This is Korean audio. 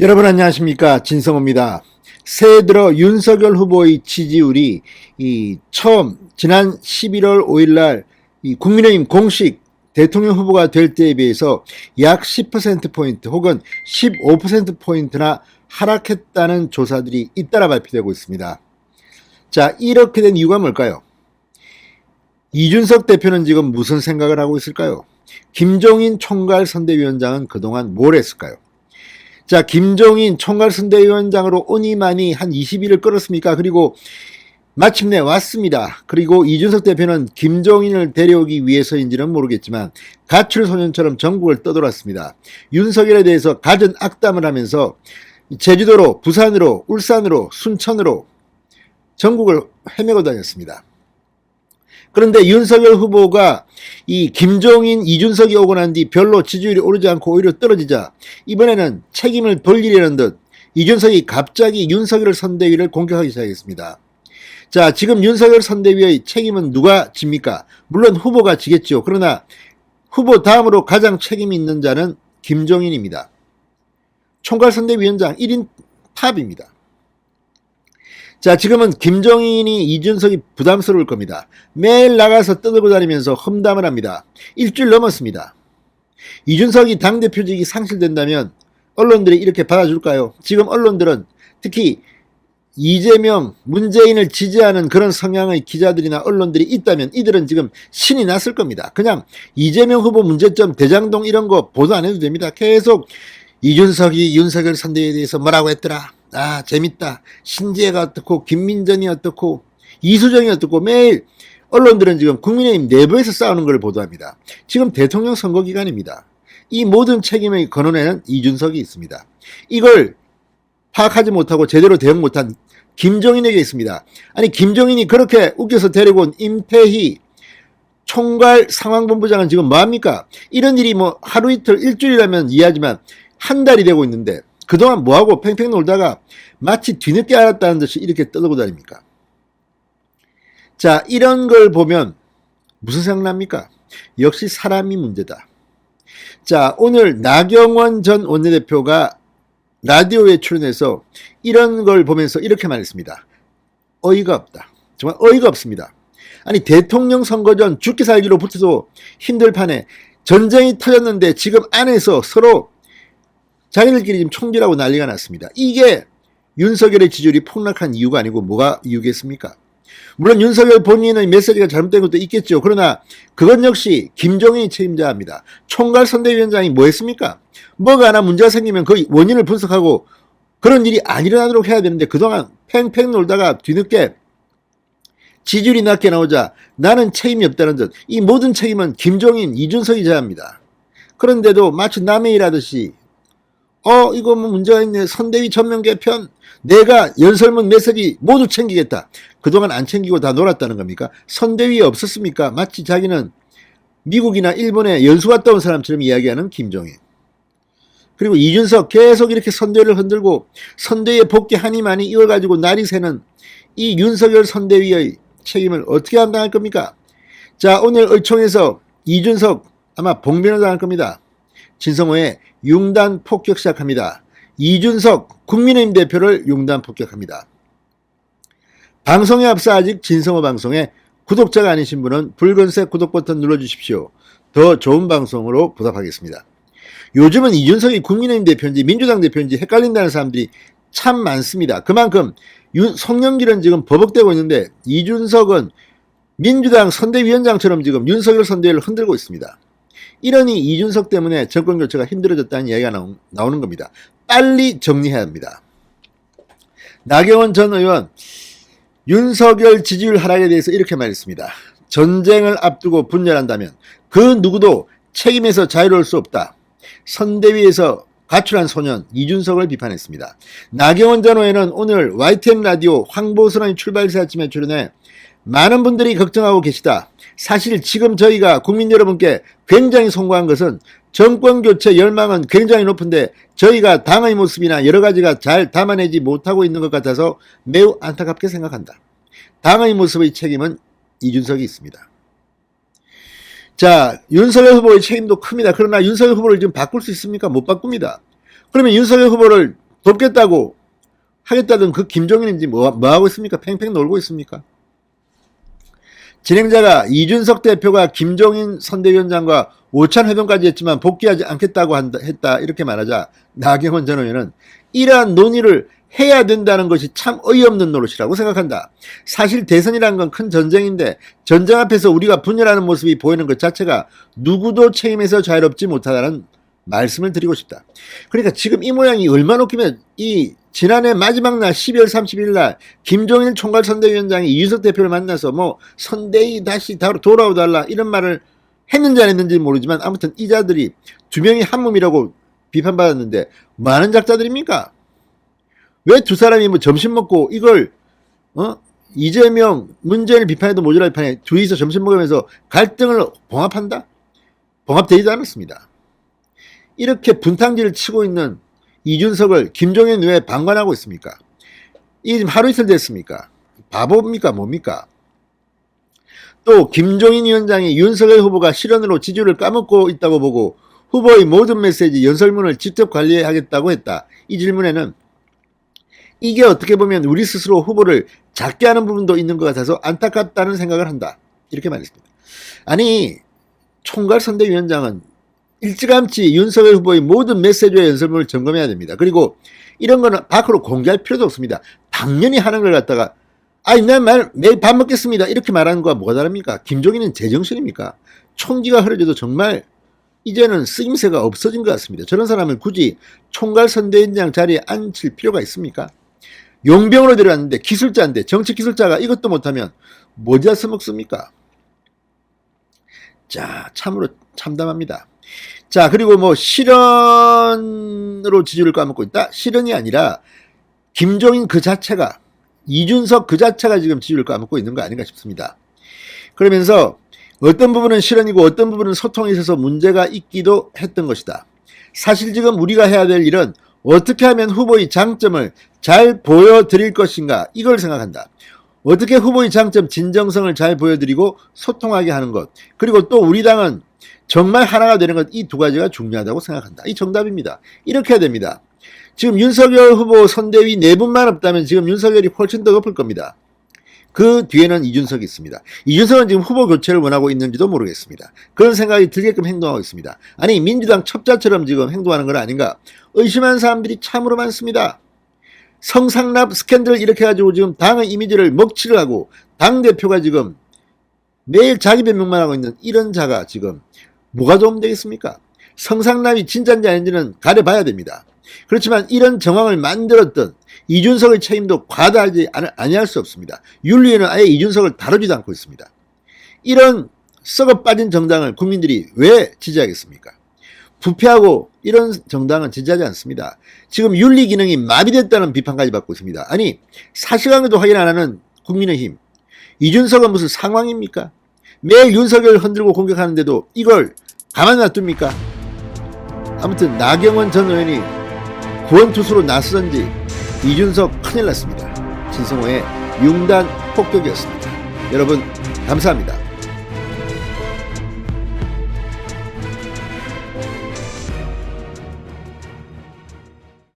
여러분 안녕하십니까, 진성호입니다. 새해 들어 윤석열 후보의 지지율이 지난 11월 5일날 국민의힘 공식 대통령 후보가 될 때에 비해서 약 10%포인트 혹은 15%포인트나 하락했다는 조사들이 잇따라 발표되고 있습니다. 자, 이렇게 된 이유가 뭘까요? 이준석 대표는 지금 무슨 생각을 하고 있을까요? 김종인 총괄선대위원장은 그동안 뭘 했을까요? 자, 김종인 총괄선대위원장으로 오니만이 한 20일을 끌었습니까? 그리고 마침내 왔습니다. 그리고 이준석 대표는 김종인을 데려오기 위해서인지는 모르겠지만 가출소년처럼 전국을 떠돌았습니다. 윤석열에 대해서 갖은 악담을 하면서 제주도로, 부산으로, 울산으로, 순천으로 전국을 헤매고 다녔습니다. 그런데 윤석열 후보가 이 김종인, 이준석이 오고 난 뒤 별로 지지율이 오르지 않고 오히려 떨어지자 이번에는 책임을 돌리려는 듯 이준석이 갑자기 윤석열 선대위를 공격하기 시작했습니다. 자, 지금 윤석열 선대위의 책임은 누가 집니까? 물론 후보가 지겠죠. 그러나 후보 다음으로 가장 책임이 있는 자는 김종인입니다. 총괄선대위원장 1인 탑입니다. 자, 지금은 김종인이 이준석이 부담스러울 겁니다. 매일 나가서 떠들고 다니면서 험담을 합니다. 일주일 넘었습니다. 이준석이 당대표직이 상실된다면 언론들이 이렇게 받아줄까요? 지금 언론들은 특히 이재명, 문재인을 지지하는 그런 성향의 기자들이나 언론들이 있다면 이들은 지금 신이 났을 겁니다. 그냥 이재명 후보 문제점, 대장동 이런 거 보도 안 해도 됩니다. 계속 이준석이 윤석열 선대위에 대해서 뭐라고 했더라. 아, 재밌다. 신재가 어떻고 김민전이 어떻고 이수정이 어떻고 매일 언론들은 지금 국민의힘 내부에서 싸우는 걸 보도합니다. 지금 대통령 선거 기간입니다. 이 모든 책임의 근원에는 이준석이 있습니다. 이걸 파악하지 못하고 제대로 대응 못한 김종인에게 있습니다. 아니, 김종인이 그렇게 웃겨서 데리고 온 임태희 총괄 상황본부장은 지금 뭐합니까? 이런 일이 뭐 하루 이틀 일주일이라면 이해하지만 한 달이 되고 있는데 그동안 뭐하고 팽팽 놀다가 마치 뒤늦게 알았다는 듯이 이렇게 떠들고 다닙니까? 자, 이런 걸 보면 무슨 생각납니까? 역시 사람이 문제다. 자, 오늘 나경원 전 원내대표가 라디오에 출연해서 이런 걸 보면서 이렇게 말했습니다. 어이가 없다. 정말 어이가 없습니다. 아니, 대통령 선거 전 죽기 살기로 붙어도 힘들 판에 전쟁이 터졌는데 지금 안에서 서로 자기들끼리 지금 총질하고 난리가 났습니다. 이게 윤석열의 지지율이 폭락한 이유가 아니고 뭐가 이유겠습니까? 물론 윤석열 본인의 메시지가 잘못된 것도 있겠죠. 그러나 그건 역시 김종인이 책임져야 합니다. 총괄선대위원장이 뭐 했습니까? 뭐가 하나 문제가 생기면 그 원인을 분석하고 그런 일이 안 일어나도록 해야 되는데 그동안 팽팽 놀다가 뒤늦게 지지율이 낮게 나오자 나는 책임이 없다는 듯 이 모든 책임은 김종인, 이준석이 져야 합니다. 그런데도 마치 남의 일 하듯이 이거 뭐 문제가 있네. 선대위 전면 개편. 내가 연설문 메시지 모두 챙기겠다. 그동안 안 챙기고 다 놀았다는 겁니까? 선대위에 없었습니까? 마치 자기는 미국이나 일본에 연수 갔다 온 사람처럼 이야기하는 김종인. 그리고 이준석 계속 이렇게 선대위를 흔들고 선대위에 복귀하니 많이 이걸 가지고 날이 새는 이 윤석열 선대위의 책임을 어떻게 감당할 겁니까? 자, 오늘 의총에서 이준석 아마 봉변을 당할 겁니다. 진성호의 융단 폭격 시작합니다. 이준석 국민의힘 대표를 융단 폭격합니다. 방송에 앞서 아직 진성호 방송에 구독자가 아니신 분은 붉은색 구독 버튼 눌러주십시오. 더 좋은 방송으로 보답하겠습니다. 요즘은 이준석이 국민의힘 대표인지 민주당 대표인지 헷갈린다는 사람들이 참 많습니다. 그만큼 송영길은 지금 버벅대고 있는데 이준석은 민주당 선대위원장처럼 지금 윤석열 선대위를 흔들고 있습니다. 이러니 이준석 때문에 정권교체가 힘들어졌다는 이야기가 나오는 겁니다. 빨리 정리해야 합니다. 나경원 전 의원 윤석열 지지율 하락에 대해서 이렇게 말했습니다. 전쟁을 앞두고 분열한다면 그 누구도 책임에서 자유로울 수 없다. 선대위에서 가출한 소년 이준석을 비판했습니다. 나경원 전 의원은 오늘 YTN 라디오 황보선의 출발새 아침에 출연해 많은 분들이 걱정하고 계시다. 사실 지금 저희가 국민 여러분께 굉장히 송구한 것은 정권교체 열망은 굉장히 높은데 저희가 당의 모습이나 여러 가지가 잘 담아내지 못하고 있는 것 같아서 매우 안타깝게 생각한다. 당의 모습의 책임은 이준석이 있습니다. 자, 윤석열 후보의 책임도 큽니다. 그러나 윤석열 후보를 지금 바꿀 수 있습니까? 못 바꿉니다. 그러면 윤석열 후보를 돕겠다고 하겠다던 그 김종인인지 뭐 하고 있습니까? 팽팽 놀고 있습니까? 진행자가 이준석 대표가 김종인 선대위원장과 오찬회동까지 했지만 복귀하지 않겠다고 했다 이렇게 말하자 나경원 전 의원은 이러한 논의를 해야 된다는 것이 참 어이없는 노릇이라고 생각한다. 사실 대선이란 건 큰 전쟁인데 전쟁 앞에서 우리가 분열하는 모습이 보이는 것 자체가 누구도 책임에서 자유롭지 못하다는 말씀을 드리고 싶다. 그러니까 지금 이 모양이 얼마나 웃기면 이 지난해 마지막 날 12월 30일 날 김종인 총괄선대위원장이 이준석 대표를 만나서 뭐 선대위 다시 돌아오달라 이런 말을 했는지 안 했는지 모르지만 아무튼 이 자들이 두 명이 한 몸이라고 비판받았는데 많은 작자들입니까? 왜 두 사람이 뭐 점심 먹고 이걸 이재명 문재인을 비판해도 모자랄 판에 둘이서 점심 먹으면서 갈등을 봉합한다? 봉합되지도 않았습니다. 이렇게 분탕질을 치고 있는 이준석을 김종인 왜 방관하고 있습니까? 이게 지금 하루 이틀 됐습니까? 바보입니까? 뭡니까? 또 김종인 위원장이 윤석열 후보가 실언으로 지지율을 까먹고 있다고 보고 후보의 모든 메시지 연설문을 직접 관리하겠다고 했다. 이 질문에는 이게 어떻게 보면 우리 스스로 후보를 작게 하는 부분도 있는 것 같아서 안타깝다는 생각을 한다. 이렇게 말했습니다. 아니 총괄선대위원장은 일찌감치 윤석열 후보의 모든 메시지와 연설문을 점검해야 됩니다. 그리고 이런 거는 밖으로 공개할 필요도 없습니다. 당연히 하는 걸 갖다가 아니 난 매일 밥 먹겠습니다 이렇게 말하는 거와 뭐가 다릅니까? 김종인은 제정신입니까? 총기가 흐려져도 정말 이제는 쓰임새가 없어진 것 같습니다. 저런 사람을 굳이 총괄선대위원장 자리에 앉힐 필요가 있습니까? 용병으로 들어갔는데 기술자인데 정치 기술자가 이것도 못하면 뭐자 써먹습니까? 자 참으로 참담합니다. 자 그리고 뭐 실언으로 지지율을 까먹고 있다? 실언이 아니라 김종인 그 자체가 이준석 그 자체가 지금 지지율을 까먹고 있는 거 아닌가 싶습니다. 그러면서 어떤 부분은 실언이고 어떤 부분은 소통에 있어서 문제가 있기도 했던 것이다. 사실 지금 우리가 해야 될 일은 어떻게 하면 후보의 장점을 잘 보여드릴 것인가 이걸 생각한다. 어떻게 후보의 장점 진정성을 잘 보여드리고 소통하게 하는 것 그리고 또 우리 당은 정말 하나가 되는 것 이 두 가지가 중요하다고 생각한다. 이 정답입니다. 이렇게 해야 됩니다. 지금 윤석열 후보 선대위 네 분만 없다면 지금 윤석열이 훨씬 더 높을 겁니다. 그 뒤에는 이준석이 있습니다. 이준석은 지금 후보 교체를 원하고 있는지도 모르겠습니다. 그런 생각이 들게끔 행동하고 있습니다. 아니 민주당 첩자처럼 지금 행동하는 건 아닌가 의심하는 사람들이 참으로 많습니다. 성상납 스캔들 이렇게 해가지고 지금 당의 이미지를 먹칠을 하고 당대표가 지금 매일 자기 변명만 하고 있는 이런 자가 지금 뭐가 도움되겠습니까? 성상납이 진짜인지 아닌지는 가려봐야 됩니다. 그렇지만 이런 정황을 만들었던 이준석의 책임도 과다하지 아니할 수 없습니다. 윤리위는 아예 이준석을 다루지도 않고 있습니다. 이런 썩어 빠진 정당을 국민들이 왜 지지하겠습니까? 부패하고 이런 정당은 지지하지 않습니다. 지금 윤리 기능이 마비됐다는 비판까지 받고 있습니다. 아니 사실관계도 확인 안 하는 국민의힘 이준석은 무슨 상황입니까? 매일 윤석열을 흔들고 공격하는데도 이걸 가만 놔둡니까? 아무튼 나경원 전 의원이 구원투수로 나서던지 이준석 큰일 났습니다. 진성호의 융단 폭격이었습니다. 여러분 감사합니다.